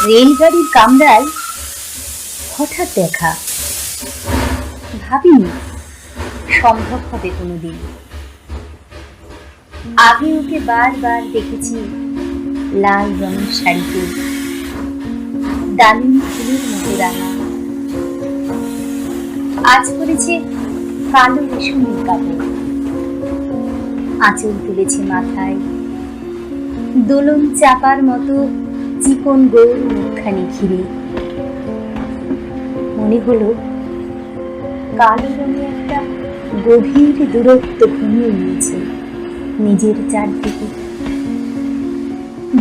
রেলগাড়ির কামরায় হঠাৎ দেখা, ভাবিনি সম্ভব হবে কোনোদিন। আগে ওকে বারবার দেখেছি লাল রঙের শাড়িতে, ডালিম ফুলের মতো রাঙা। আজ পরেছে কালো রেশমের কাপড়, আঁচল তুলেছে মাথায়, দোলন চাপার মতো চিকন গোল মুখখানি ঘিরে। মনে হলো কালো রঙে একটা গভীর দূরত্ব ঘুমিয়ে নিয়েছে নিজের চারদিকে,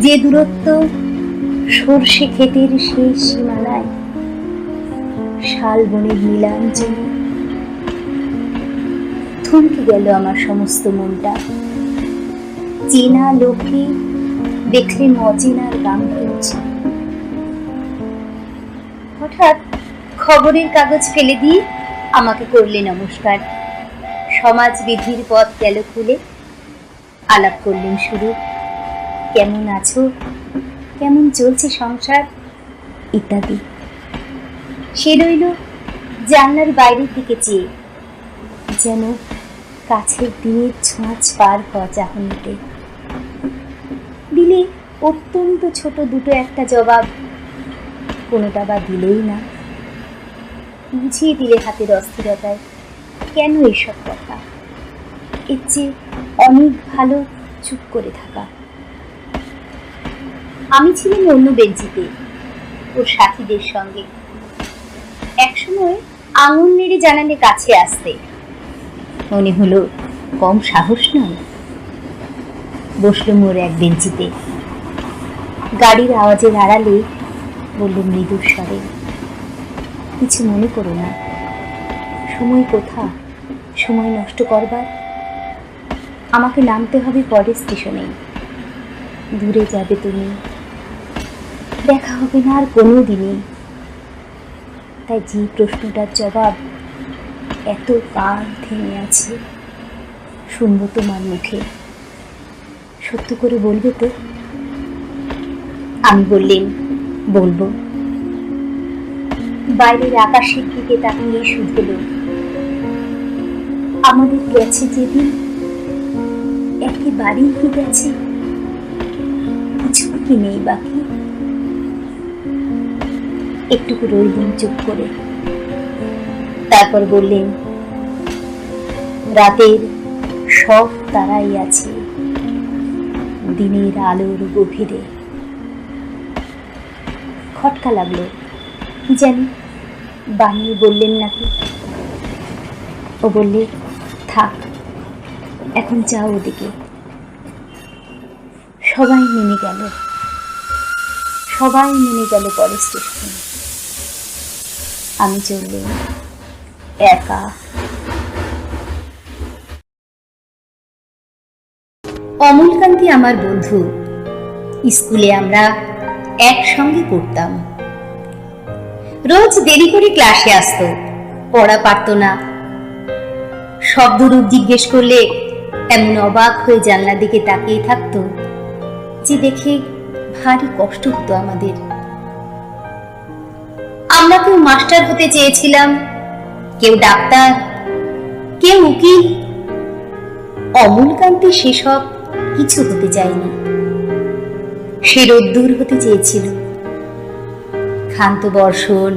যে দূরত্ব সর্ষে ক্ষেতের শেষ সীমানায়, শাল বনের নীলাঞ্জনে। থমকে গেল আমার সমস্ত মনটা। চেনা লোকে দেখলে অচেনার গাম্ভীর্য। হঠাৎ খবরের কাগজ ফেলে দিয়ে আমাকে করলে নমস্কার। সমাজবিধির পথ গেল খুলে, আলাপ করলেন শুরু। কেমন আছো, কেমন চলছে সংসার, ইত্যাদি। সে রইল জানলার বাইরের দিকে চেয়ে, যেন কাছের দিনের ছোঁয়াচ পার হওয়া চাহনিতে। দিলে অত্যন্ত ছোট দুটো একটা জবাব, কোনোটা বা দিলেই না। বুঝিয়ে দিলে হাতের অস্থিরতায় কেন এইসব কথা, এর চেয়ে অনেক ভালো চুপ করে থাকা। আমি ছিলাম অন্য বেঞ্চিতে ওর সাথীদের সঙ্গে। একসময় আঙুল নেড়ে জানালে কাছে আসতে, মনে হলো কম সাহস নয়। বসলুম ওর এক বেঞ্চিতে। গাড়ির আওয়াজের আড়ালে বলল মৃদুর স্বরে, কিছু মনে করো না। সময় কোথা সময় নষ্ট করবার? আমাকে নামতে হবে পরের স্টেশনে। দূরে যাবে তুমি, দেখা হবে না আর কোনো দিনই। তাই যে প্রশ্নটার জবাব এত কাল থেমে আছে, শুনবো তোমার মুখে। সত্য করে বলবে তো? আমি বললেন, বলবো। বাইরের আকাশের দিকে তাকিয়ে শুধল, আমাদের গেছে যেদিন একেবারেই কি গেছে, কিছু কি নেই বাকি। একটুকু রইলেন চুপ করে, তারপর বললেন, রাতের সব তারাই আছে দিনের আলোর গভীরে। খটকা লাগলো, কি জানি বানিয়ে বললেন নাকি। ও বললে, থাক এখন যাও ওদিকে। সবাই নেমে গেল, সবাই নেমে গেল পরের স্টেশনে। আমি চললাম একা। অমলকান্তি আমার বন্ধু, স্কুলে আমরা একসঙ্গে পড়তাম। রোজ দেরি করে ক্লাসে আসতো, পড়া পারতো না। শব্দরূপ জিজ্ঞেস করলে এমন অবাক হয়ে জানলার দিকে তাকিয়ে থাকতো যে দেখে ভারী কষ্ট হতো আমাদের। আমরা কেউ মাস্টার হতে চেয়েছিলাম, কেউ ডাক্তার, কেউ উকিল। অমলকান্তি সেসব কিছু হতে চায়নি। সে রোদ্দুর হতে চেয়েছিল। ক্ষান্ত বর্ষণ,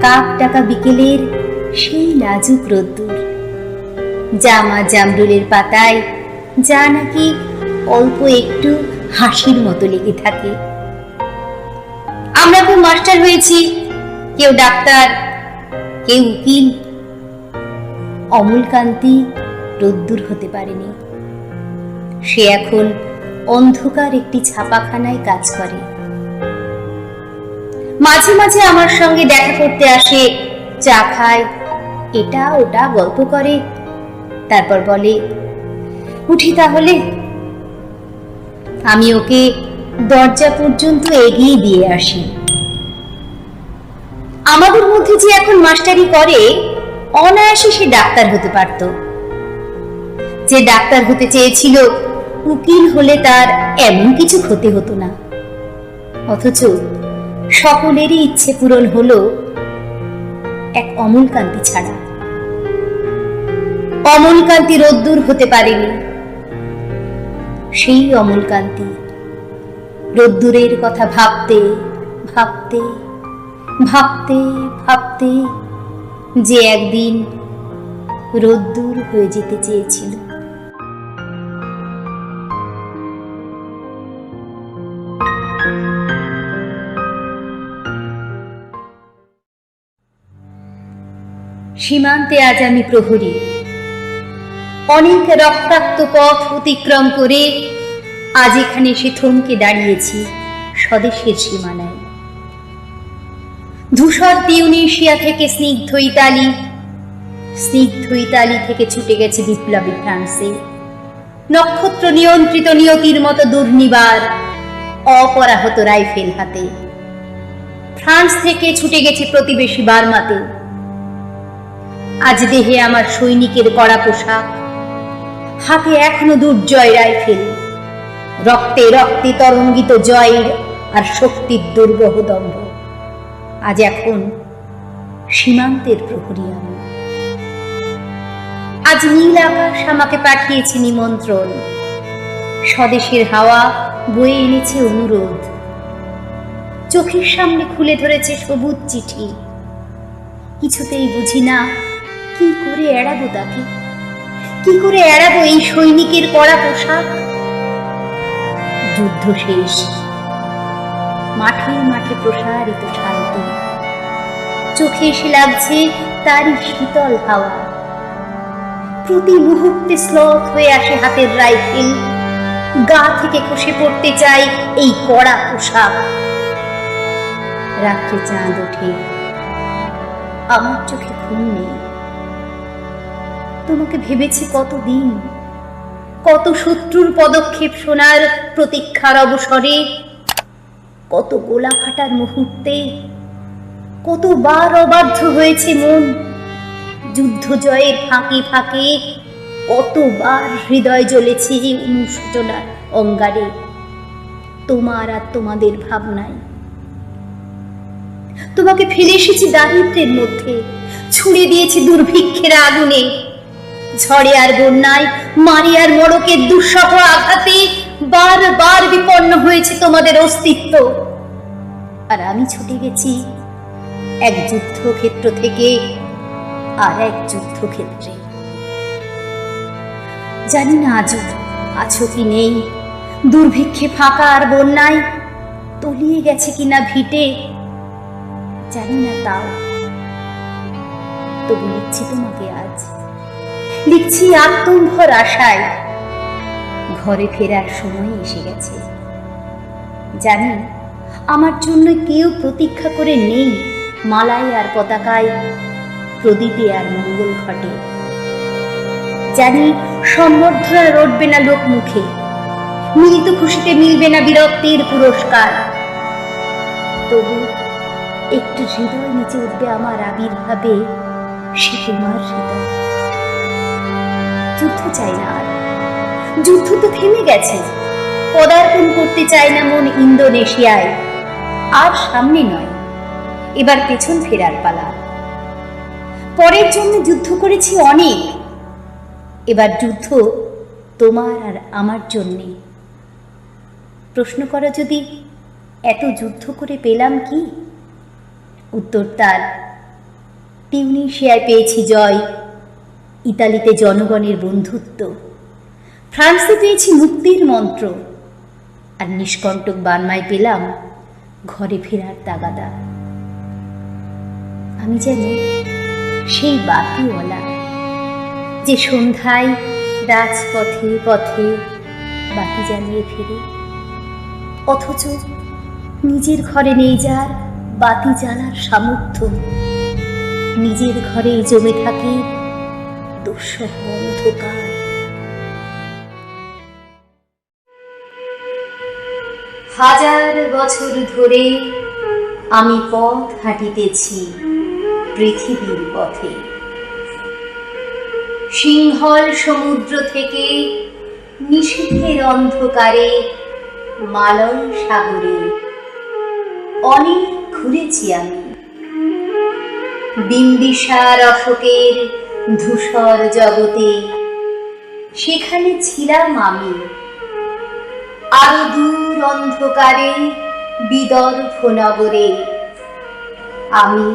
কাক ডাকা বিকেলের সেই লাজুক রোদ্দুর, জামা জামরুলের পাতায় যা নাকি অল্প একটু হাসির মতো লেগে থাকে। আমরা কেউ মাস্টার হয়েছি, কেউ ডাক্তার, কেউ উকিল। অমলকান্তি রোদ্দুর হতে পারেনি। সে এখন অন্ধকার একটি ছাপাখানায় কাজ করে। মাঝে মাঝে আমার সঙ্গে দেখা করতে আসে, চা খায়, এটা ওটা গল্প করে, তারপর বলে, উঠি তাহলে। আমি ওকে দরজা পর্যন্ত এগিয়ে দিয়ে আসি। আমাদের মধ্যে যে এখন মাস্টারি করে, অনায়াসে সে ডাক্তার হতে পারত। যে ডাক্তার হতে চেয়েছিল, উকিল হলে তার এমন কিছু ক্ষতি হতো না। অথচ সকলেরই ইচ্ছে পূরণ হলো এক অমলকান্তি ছাড়া। অমলকান্তি রোদ্দুর হতে পারেনি। সেই অমলকান্তি রোদ্দুরের কথা ভাবতে ভাবতে ভাবতে ভাবতে যে একদিন রোদ্দুর হয়ে যেতে চেয়েছিল। সীমান্তে আজ আমি প্রহরী। অনেক রক্তাক্ত পথ অতিক্রম করে আজ এখানে এসে থমকে দাঁড়িয়েছি স্বদেশের সীমানায়। ধূসর তিউনিসিয়া থেকে স্নিগ্ধ ইতালি, স্নিগ্ধ ইতালি থেকে ছুটে গেছে বিপ্লবী ফ্রান্সে। নক্ষত্র নিয়ন্ত্রিত নিয়তির মতো দুর্নিবার অপরাহত রাইফেল হাতে। ফ্রান্স থেকে ছুটে গেছে প্রতিবেশী বার্মাতে। আজ দেহে আমার সৈনিকের কড়া পোশাক, হাতে এখনো দুর্জয় রাইফেল, রক্তে রক্তে তরঙ্গিত জয়ের আর শক্তির দুর্বহ দম্ভ। আজ এখন সীমান্তের প্রহরী আমি। আজ নীল আকাশ আমাকে পাঠিয়েছে নিমন্ত্রণ, স্বদেশের হাওয়া বয়ে এনেছে অনুরোধ, চোখের সামনে খুলে ধরেছে সবুজ চিঠি। কিছুতেই বুঝি না কি করে এড়াবো তাকে, কি করে এড়াবো এই সৈনিকের কড়া পোশাক। যুদ্ধ শেষ, মাঠে মাঠে প্রসারিত শান্তি, চোখে এসে লাগছে তারই শীতল হাওয়া। প্রতি মুহূর্তে শ্লথ হয়ে আসে হাতের রাইফেল, গা থেকে খসে পড়তে চাই এই কড়া পোশাক। রাত্রে চাঁদ ওঠে, আমার চোখে ঘুম নেই। তোমাকে ভেবেছি কতদিন, কত শত্রুর পদক্ষেপ শোনার প্রতীক্ষার অবসরে, কত গোলা ফাটার মুহূর্তে, কতবার অবাধ্য হয়েছে মন। যুদ্ধ জয়ের ফাঁকে ফাঁকে কতবার হৃদয় জ্বলেছে অনুশোচনার অঙ্গারে তোমার আর তোমাদের ভাবনায়। তোমাকে ফেলে এসেছি দারিদ্র্যের মধ্যে, ছুড়ে দিয়েছি দুর্ভিক্ষের আগুনে। ঝড়ে আর বন্যায়, মারি আর মড়কের দুঃসহ আঘাতে বারবার বিপন্ন হয়েছে তোমাদের অস্তিত্ব। আর আমি ছুটে গেছি এক যুদ্ধক্ষেত্র থেকে আর এক যুদ্ধক্ষেত্রে। জানি না আজও আছো কি নেই, দুর্ভিক্ষে ফাঁকা আর বন্যায় তলিয়ে গেছে কিনা ভিটে, জানি না। তাও তবু লিখছি তোমাকে আজ, লিখছি আত্মম্ভর আশায়। ঘরে ফেরার সময় এসে গেছে। জানি আমার জন্য কেউ প্রতীক্ষা করে নেই মালায় আর পতাকায়, প্রদীপে আর মঙ্গল ঘটে। জানি সম্বর্ধনা রটবে না লোক মুখে, মিলিত খুশিতে মিলবে না বীরত্বের পুরস্কার। তবু একটু হৃদয় নিচে উঠবে আমার আবির্ভাবে, সে তোমার হৃদয়। যুদ্ধ চাই না আর, যুদ্ধ তো থেমে গেছে। পদার্পণ করতে চায় না মন ইন্দোনেশিয়ায়। আর সামনে নয়, এবার পেছন ফেরার পালা। পরের জন্য যুদ্ধ করেছি অনেক, এবার যুদ্ধ তোমার আর আমার জন্যে। প্রশ্ন করো যদি এত যুদ্ধ করে পেলাম কি? উত্তর তার, তিউনিসিয়ায় পেয়েছি জয়, ইতালিতে জনগণের বন্ধুত্ব, ফ্রান্সে পেয়েছি মুক্তির মন্ত্র, আর নিষ্কণ্টক বার্মায় পেলাম ঘরে ফেরার তাগাদা। আমি যেন সেই বাতিওয়ালা, যে সন্ধ্যায় রাজপথে পথে বাতি জ্বালিয়ে ফেরে, অথচ নিজের ঘরে নেই যার বাতি জ্বালার সামর্থ্য। নিজের ঘরে জমে থাকে দুঃসহ অন্ধকার। হাজার বছর ধরে আমি পথ হাঁটিতেছি পৃথিবীর পথে। সিংহল সমুদ্র থেকে নিশীথের অন্ধকারে মালয় সাগরে অনেক ঘুরেছি আমি, বিম্বিসার অশোকের ধূসর জগতে, সেখানে ছিলাম আমি। আরো দূর অন্ধকারে বিদর্ভ নগরে আমি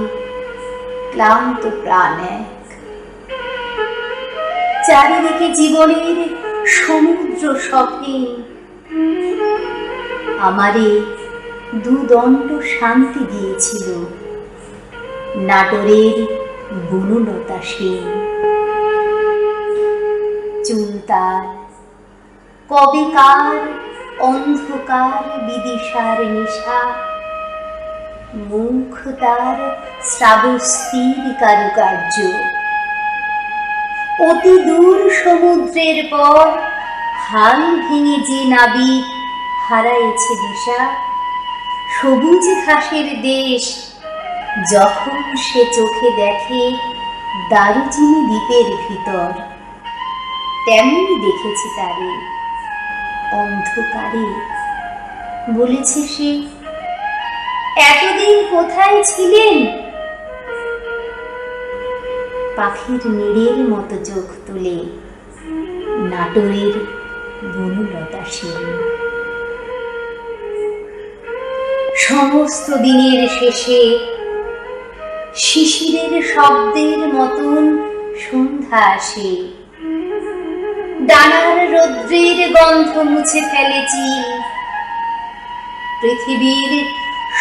ক্লান্ত প্রাণ এক। চারিদিকে জীবনের সমুদ্র সফিন, আমারে দুদণ্ড শান্তি দিয়েছিল নাটোরের বনলতা সেন। চুলতার কবেকার অন্ধকার বিদিশার নিশা, মুখ তার শ্রাবস্তির কারুকার্য। অতি দূর সমুদ্রের পর হাল ভেঙে যে নাবিক হারাইছে দিশা, সবুজ ঘাসের দেশ যখন সে চোখে দেখে দারুচিনি দ্বীপের ভিতর, তেমনি দেখেছি তারে অন্ধকারে। বলেছে সে, এতদিন কোথায় ছিলেন? পাখির নীড়ের মতো চোখ তুলে নাটোরের বনলতা সেন। সমস্ত দিনের শেষে শিশিরের শব্দের মতন সন্ধ্যা আসে, ডানার রৌদ্রের গন্ধ মুছে ফেলেছি, পৃথিবীর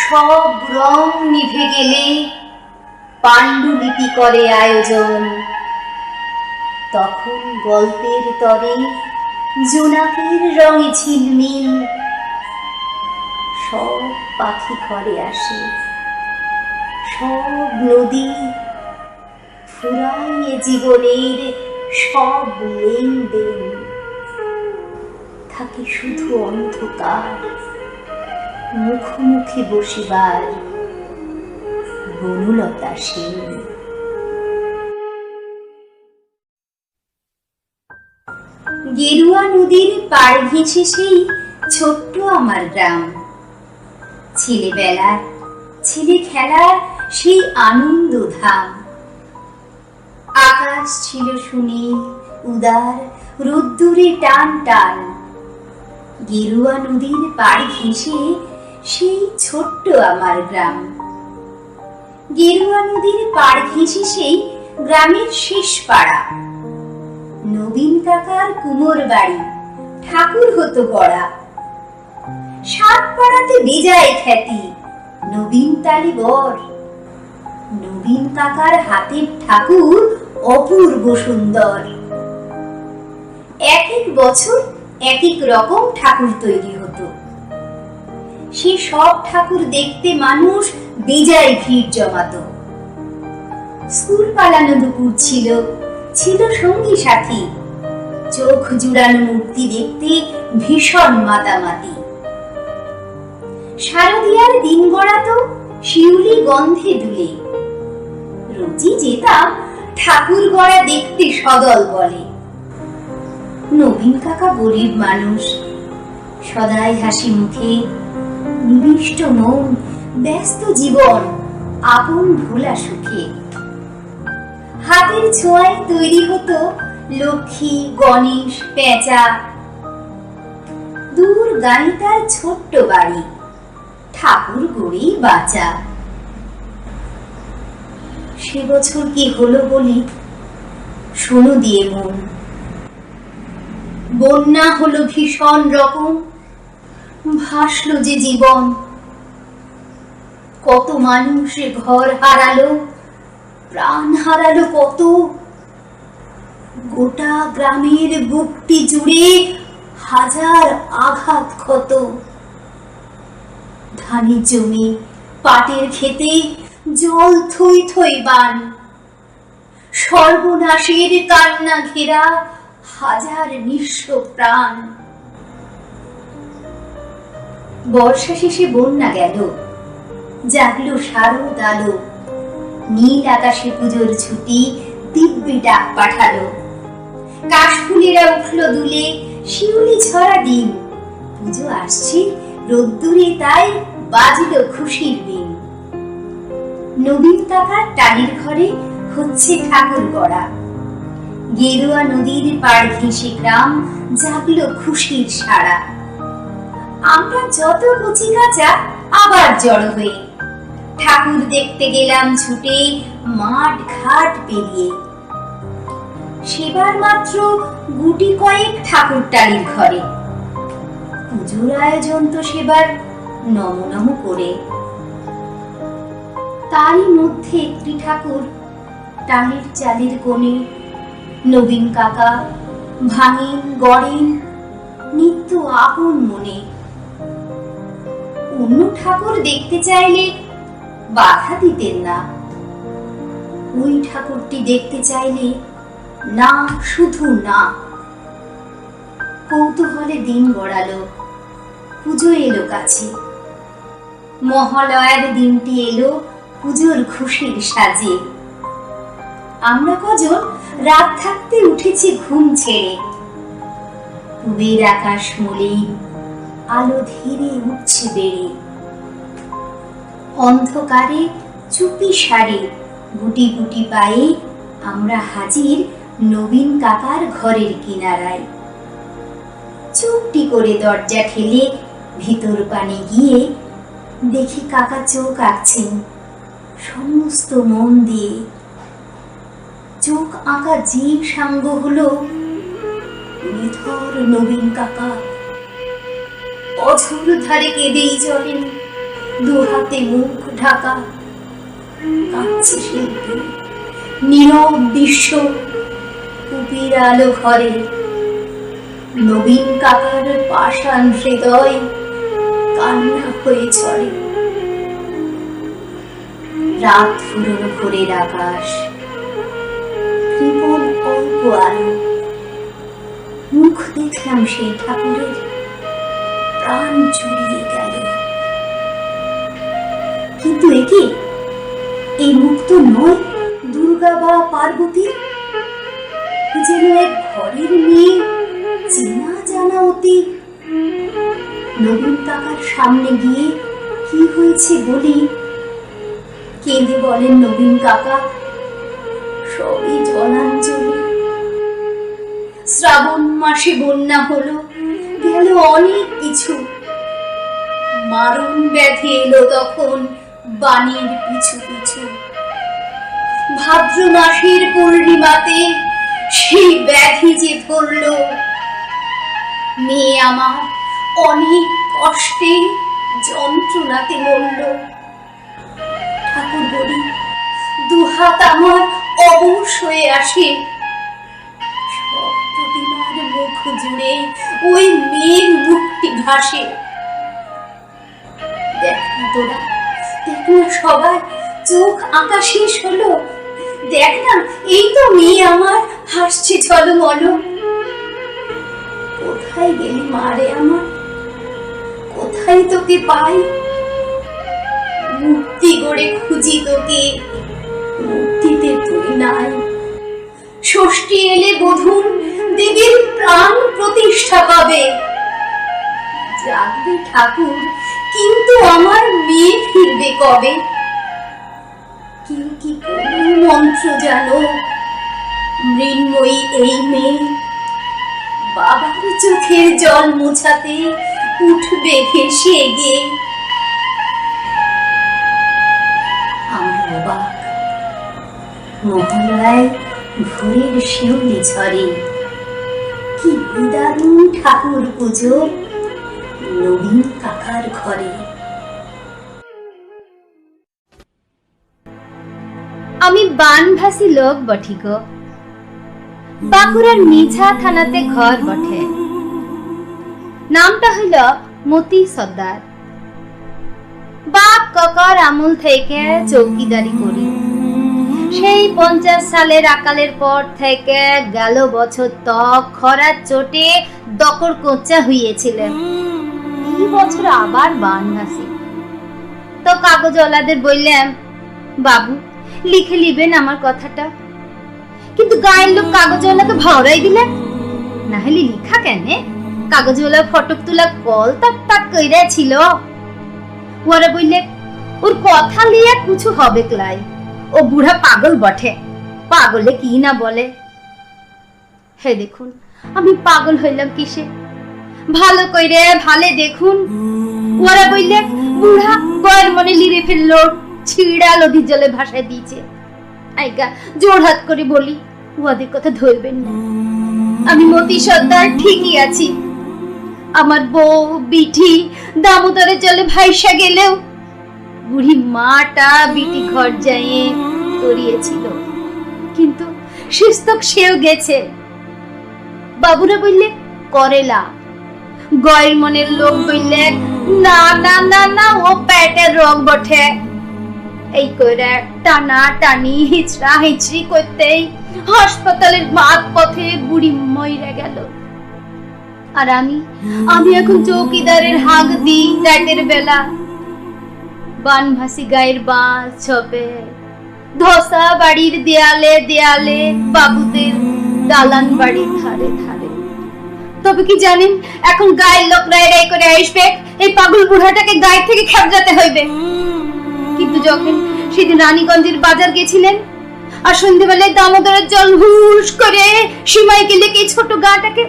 সব রং নিভে গেলে পাণ্ডুলিপি করে আয়োজন। তখন গল্পের তরে জোনাকের রঙে ঝিলমিল, সব পাখি ঘরে আসে, সব নদী ফুরাইয়ে জীবনের সব লেনদেন। থাকে শুধু অন্ধকার, মুখোমুখি বসিবার বনলতা সেন। গেরুয়া নদীর পাড় ঘেঁষে সেই ছোট্ট আমার গ্রাম। ছেলেবেলা ছেলে খেলা সেই আনন্দ ধাম। আকাশ ছিল সুনীল উদার, রোদ্দুরে টান টান। গেরুয়া নদীর পাড় ঘেঁষে সেই ছোট্ট আমার গ্রাম। গেরুয়া নদীর পাড় ঘেঁষে সেই গ্রামের শেষ পাড়া। নবীন কাকার কুমোর বাড়ি, ঠাকুর হতো গড়া। সাত পাড়াতে বেজায় খ্যাতি, নবীন তালি বর। নবীন কাকার হাতের ঠাকুর অপূর্ব সুন্দর। এক এক বছর এক এক রকম ঠাকুর তৈরি হতো। সে সব ঠাকুর দেখতে মানুষ বেজায় ভিড় জমাতো। স্কুল পালানো দুপুর ছিল, ছিল সঙ্গী সাথী। চোখ জুড়ানো মূর্তি দেখতে ভীষণ মাতামাতি। শারদিয়ার দিন গড়াতো শিউলি গন্ধে দুলে। রোজই যেতাম ঠাকুর গড়া দেখতে সদল বলে। নবীন কাকা গরিব মানুষ, সদাই হাসি মুখে, নিবিষ্ট মন, ব্যস্ত জীবন, আপন ভোলা সুখে। হাতের ছোঁয়ায় তৈরি হতো লক্ষ্মী, গণেশ, পেঁচা। দূর গাড়ি তার ছোট্ট বাড়ি, ঠাকুর গড়েই বাঁচা। সে বছর কি হলো বলি, শোনো দিয়ে মন। বন্যা হলো ভীষণ রকম, ভাসলো যে জীবন। কত মানুষ ঘর হারালো, প্রাণ হারালো কত। গোটা গ্রামের বুকটি জুড়ে হাজার আঘাত ক্ষত। ধানের জমি, পাটের খেতে জল থই থই বান। সর্বনাশের কান্না ঘেরা হাজার নিঃস্ব প্রাণ। বর্ষা শেষে বন্যা গেল, জাগলো শারদ আলো। নীল আকাশে পুজোর ছুটি, দিব্যি ডাক পাঠালো। কাশফুলেরা উঠলো দুলে, শিউলি ছড়া দিন। পুজো আসছে রোদ্দুরে তাই বাজিল খুশির বিন। নবীন কাকার টালির ঘরে হচ্ছে ঠাকুর গড়া। গেরুয়া নদীর পাড় ঘেঁষে গ্রাম জাগলো খুশির সারা। আমরা যত কচি কাঁচা আবার জড়ো হয়ে ঠাকুর দেখতে গেলাম ছুটে মাঠ ঘাট পেরিয়ে। সেবার মাত্র গুটি কয়েক ঠাকুর টালির ঘরে, পুজোর আয়োজন তো সেবার নম নম করে। তারই মধ্যে একটি ঠাকুর টালির চালের কোণে। নবীন কাকা ভাঙেন গড়েন নিত্য আপন মনে। অন্য ঠাকুর দেখতে চাইলে বাধা দিতেন না, ওই ঠাকুরটি দেখতে চাইলে না, শুধু না। কৌতূহলে দিন গড়ালো, পুজো এলো কাছে। মহালয়ার দিনটি এলো পুজোর খুশির সাজে। আমরা কজন রাত থাকতে উঠেছি ঘুম ছেড়ে। পূবের আকাশ মলিন, আলো ধীরে উঠছে বেড়ে। অন্ধকারে চুপি সারে গুটি গুটি পায়ে আমরা হাজির নবীন কাকার ঘরের কিনারায়। চুপটি করে দরজা ঠেলে ভিতর পানে গিয়ে দেখি কাকা চোখ আঁকছেন সমস্ত মন দিয়ে। চোখ আঁকা যে সাঙ্গ হলো নিথর নবীন কাকা। অঝোর ধারে কেঁদেই চলেন, দু হাতে মুখ ঢাকা। কাঁদছে শিল্পী, নীরব দৃশ্য, কুপির আলো ঘরে। নবীন কাকার পাষাণ হৃদয় কান্না হয়ে ছড়ে। রাত ফুরোনো ভোরের আকাশ, কৃপণ অল্প আলো। মুখ দেখলাম সেই ঠাকুরের, প্রাণ জুড়িয়ে গেল। কিন্তু একে এই মুখ তো নয় দুর্গা বা পার্বতীর, যেন এক ঘরের মেয়ে, চেনা জানা অতি। নবীন কাকার সামনে গিয়ে কি হয়েছে বলি, কেঁদে বলেন নবীন কাকা, সবই জলাঞ্জলি। শ্রাবণ মাসে বন্যা হলো, গেল অনেক কিছু। মারণ ব্যাধি এলো তখন বাণীর পিছু পিছু। ভাদ্র মাসের পূর্ণিমাতে সেই ব্যাধি যে ধরলো, মেয়ে আমার অনেক কষ্টে যন্ত্রণাতে মরল। ঠাকুর বলি, দুহাত আমার অবশ হয়ে আসে। সব প্রতিমার মুখ জুড়ে ওই মেয়ের মুখটি ভাসে। দেখ না তোরা, দেখ না সবার চোখ আঁকা শেষ হলো। দেখ না, এই তো মেয়ে আমার হাসছে ঝলমল। কোথায় গেলি মারে আমার, কোথায় তোকে পাই? মুক্তি গড়ে খুঁজি তোকে, মুক্তিতে তুই নাই। ষষ্ঠী এলে বধূর দেবীর প্রাণ প্রতিষ্ঠা পাবে। জাগবে ঠাকুর, কিন্তু আমার মেয়ে ফিরবে কবে? কেউ কি কোনো মন্ত্র জানো? মৃন্ময়ী এই মেয়ে বাবার চোখের জল মোছাতে উঠবে ভেসে গে। আমরা অবাক, মহল্লায় ভোরের শিউলি ঝরে। কি দারুণ ঠাকুর পুজো নবীন কাকার ঘরে। আমি বানভাসী লোক বঠি গো, বাঁকুড়ার মিঝা থানাতে ঘর বটে। নামটা হইল মতি সর্দার। বাপ কাকার আমল থেকে চৌকিদারি করি। সেই 50 সালের আকালের পর থেকে গেল বছর তক খরার চোটে দকর কোঁচা হইয়েছিলেন। এই বছর আবার বানভাসী। তো কাগজওয়ালাদের বললাম, বাবু লিখে লিবেন আমার কথাটা। কিন্তু গায়ের লোক কাগজওয়ালাকে ভাওরাই দিলেন। না হলে লিখা কেন? কাগজওয়ালা ফটক তোলা কল তাক তাক কইরা ছিল। ওরা বললে ওর কথা লিয়ে কিছু হবে ক্লাই, ও বুড়া পাগল বটে, পাগলে কি না বলে। হে দেখুন আমি পাগল হইলাম কিসে, ভালো কইরে ভালে দেখুন। ওরা বললে বুড়া গয়ের মনে লিরে ফেললো, ছিড়া নদীর জলে ভাসায় দিয়েছে। আইগা জোর হাত করে বলি ওদের কথা ধরবেন না, আমি মতি সর্দার ঠিকই আছি। আমার বউ বিটি দামোদরের জলে ভাইসা গেলেও বুড়ি মাটা বিটি ঘর যাইয়ে তরিয়েছিল, কিন্তু শিস্তক সেও গেছে। বাবুরা বললে করেলা, গয়ের মনের লোক বললে না না না না ও পেটের রোগ বটে। এই করে টানা টানি হিচড়া হিচড়ি করতেই হাসপাতালের মাঝ পথে বুড়ি মইরা গেল। আর আমি এখন চৌকিদারের হাঁক দিই রাতের বেলা, বানভাসি গায়ের বাঁশ ছপে, ধসা বাড়ির দেয়ালে দেয়ালে, বাবুদের দালান বাড়ির ধারে ধারে। তবে কি জানেন এখন গায়ের লোকরা এরাই করে আসবে, এই পাগল বুড়াটাকে গায়ে থেকে খেপজাতে হইবে। কিন্তু যখন সেদিন রানীগঞ্জের বাজার গেছিলেন আর সন্ধ্যেবেলায় দামোদরের জল হুস করে সীমাইকে লেগে ছোট গাটাকে,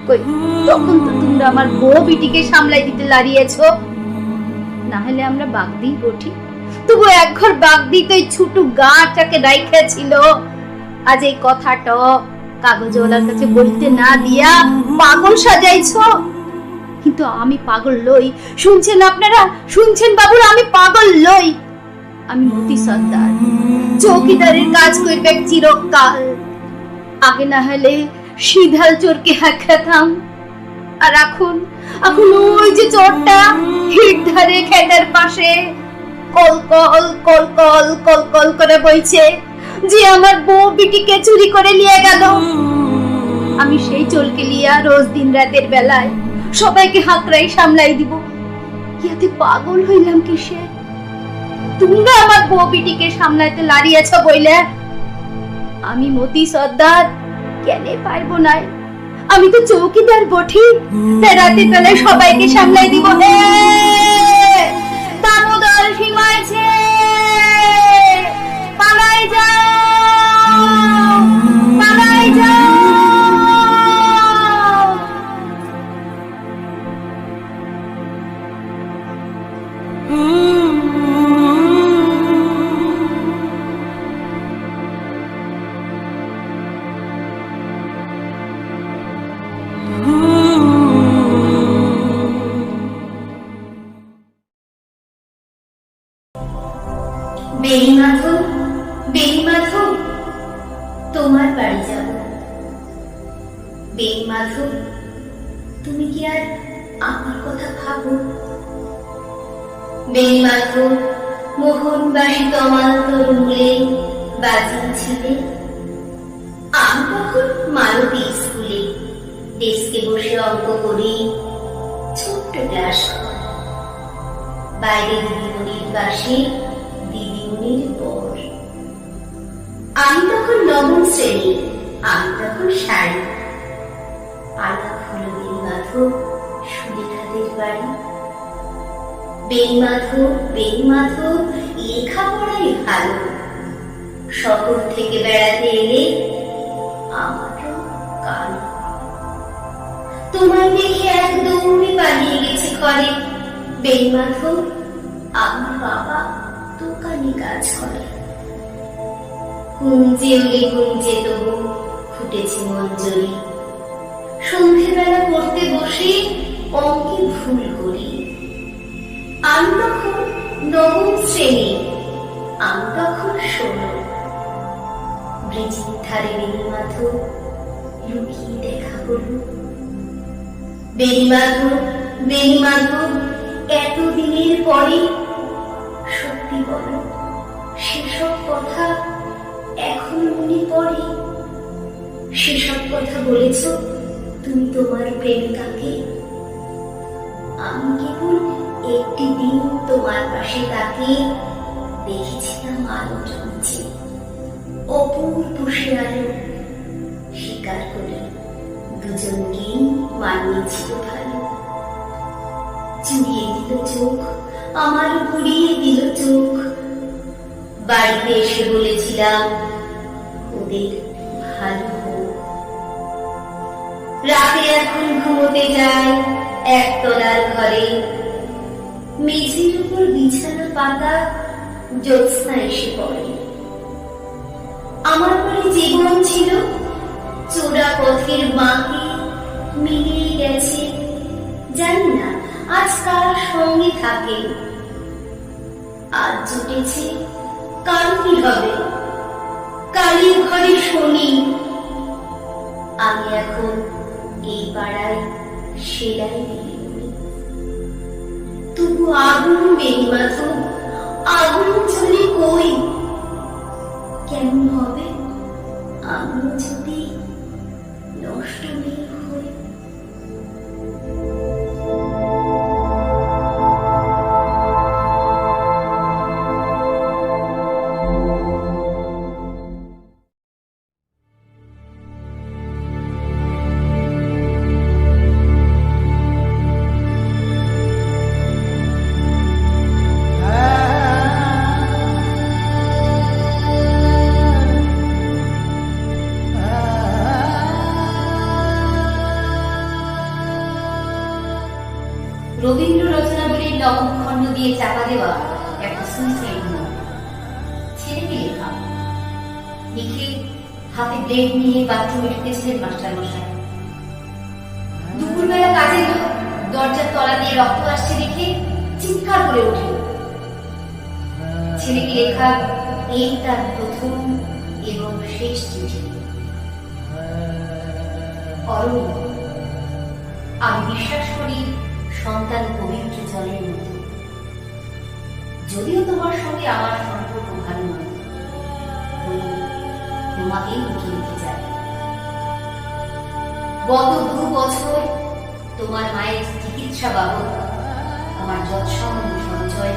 কই তখন তো তোমরা আমার বউ বিটিকে সামলাই দিতে লাড়িয়েছো, না হলে আমরা বাগদি বটি। তবু এক ঘর বাগদি তো এই ছোট গাটাকে রাইখেছিল। আজ এই কথাটা কাগজওয়ালার কাছে বলতে না দিয়া পাগল সাজাইছো। কিন্তু আমি পাগল লই, শুনছেন আপনারা, শুনছেন বাবুরা, আমি পাগল লই। আমি মতি সর্দার, চৌকিদারের কাজ করবে চিরকাল। আগে না হলে সিধাল চোরকে হাঁকাতাম, আর এখন ওই যে চোরটা হিট ধারে খেতের পাশে call call call call call call করে বইছে যে আমার বউ বিটিকে চুরি করে নিয়ে গেল। আমি সেই চোরকে লিয়া রোজ দিন রাতের বেলায় সবাইকে হাঁকড়াই সামলাই দিব। ইয়াতে পাগল হইলাম কিসে? তোমরা আমার বউ বিটিকে সামলাইতে লাড়িয়েছ বইলে আমি মতি সর্দার কেন পারবো না? আমি তো চৌকিদার বঠি, তাই রাতের বেলায় সবাইকে সামলাই দিব। দামোদর সীমাইছে, পালাই যাও, পালাই যাও। বেণীমাধব, বেণীমাধব, তোমার বাড়ি যাব। বেণীমাধব, তুমি কি আর আমার কথা ভাবো? বেণীমাধব মোহনবাসী তমাল তরুণে বাজিয়েছিলে। আমি তখন মালতী স্কুলে ডেস্কে বসে অঙ্ক করি, ছোট্ট ক্লাস। বাইরে দিদিমণির পাশে দিদিমণির পর। আমি তখন নবম শ্রেণী, আমি তখন শাড়ি। আলাপ হলো বেণীমাধব সুলেখাদের বাড়ি। বেণীমাধব, বেণীমাধব লেখাপড়াই ভালো। শহর থেকে বেড়াতে এলে আমারও কাল। তোমায় দেখে একদমই পালিয়ে গেছে ঘরে। বেণীমাধব, আমার বাবা দোকানে কাজ করে। কুঞ্জে উলে কুঞ্জে তবু ফুটেছে মঞ্জরি। সন্ধ্যেবেলা পড়তে বসে অঙ্কে ভুল করি। আমি তখন নবম শ্রেণী, আমি তখন 16। ব্রিজের ধারে বেণীমাধব লুকিয়ে দেখা করল। বেণীমাধব, বেণীমাধব, এতদিনের পরে সত্যি বলো, সেসব কথা এখন মনে পড়ে? সেসব কথা বলেছ তুমি তোমার প্রেমিকাকে? আমি কেবল একটি দিন তোমার পাশে তাকিয়ে দেখেছিলাম আলোর নিচে অপূর্ব সে আলো। স্বীকার করে দুজনকেই মানিয়েছিল ভালো। চুরিয়ে দিল চোখ আমার ঘুরিয়ে দিল চোখ। বাড়িতে এসে বলেছিলাম ওদের ভালো হোক। রাতে এখন ঘুমোতে যায় একতলার ঘরে, মেঝের উপর বিছানা পাতা, জ্যোৎস্না এসে পড়ে। আমার পরে জীবন ছিল চোরা পথের বাঁকে মিলিয়ে গেছে, জানি না আজ কার সঙ্গে থাকে। আজ জুটেছে কাল কি হবে, কালির ঘরে শনি। আমি এখন এই পাড়ায় সেলাই দিয়ে করি। তবু আগুন বেরিমাথ, আগুন চলে কই। কেমন হবে আগুন যদি নষ্ট নেই হই। রবীন্দ্র রচনাবলীর নবম খণ্ড দিয়ে চাপা দেওয়া একটা সুইসাইড নোট। ছেলেকে লেখা, লিখে হাতে ব্লেড নিয়ে বাথরুমে ঢুকেছিলেন মাস্টার মশাই। দুপুরবেলা কাজে লোক দরজার তলা দিয়ে রক্ত আসছে দেখে চিৎকার করে উঠল। ছেলেকে লেখা এই তার প্রথম এবং শেষ চিঠি। অরণ্য, আমি বিশ্বাস করি সন্তান পবিত্র জলের মতো। যদিও তোমার সঙ্গে আমার সম্পর্ক ভালো নয়, তোমাকেই লিখে লিখে যায়। গত 2 বছর তোমার মায়ের চিকিৎসা বাবদ আমার যৎসামান্য সঞ্চয়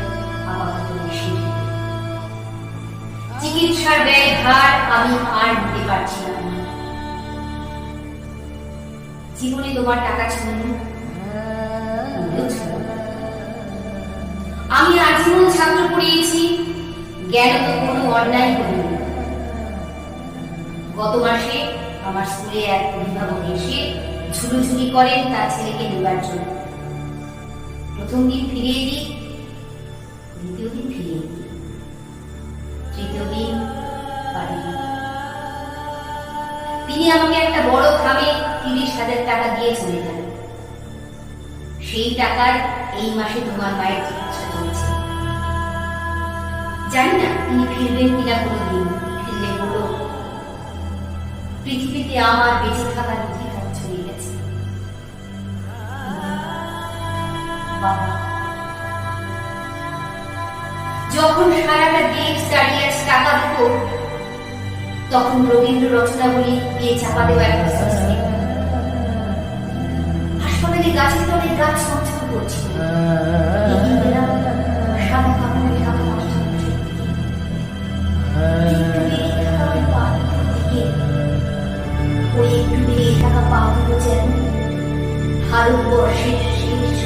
আপাতত নিষিদ্ধ। চিকিৎসার ব্যয় ভার আমি আর নিতে পারছি না। জীবনে তোমার টাকা ছিল, আমি আজীবন ছাত্র পড়িয়েছি, জ্ঞান তো কোনো অন্যায় করিনি। গত মাসে আমার স্কুলে এক অভিভাবক এসে ঝুলোঝুলি করেন তার ছেলেকে নেবার জন্য। প্রথম দিন ফিরিয়ে দিই, দ্বিতীয় দিন ফিরিয়ে দিই, তৃতীয় দিন পারিনি। তিনি আমাকে একটা বড় খামে 30,000 টাকা দিয়ে চলে যান। সেই টাকার এই মাসে তোমার মায়ের চিকিৎসা চলছে। জানি না তিনি ফিরবেন কিনা কোনোদিন। ফিরলে বলো পৃথিবীতে আমার বেঁচে থাকার অধিকার চলে গেছে। বাবা, যখন সারাটা দেশ দাঁড়িয়ে আছে টাকা দেবো, তখন রবীন্দ্র রচনাবলী দিয়ে চাপা দেওয়া একটা সুইসাইড। হাসপাতালে গাছের তলে গাছ ছমছম করছিল। সাদা কাপড়ে ঢাকা মাস্টারমশাই একটু বেরিয়ে থাকা ওই পা দুটোর দিকে, ওই একটু বেরিয়ে থাকা পা দুটো যেন ভারতবর্ষের শেষ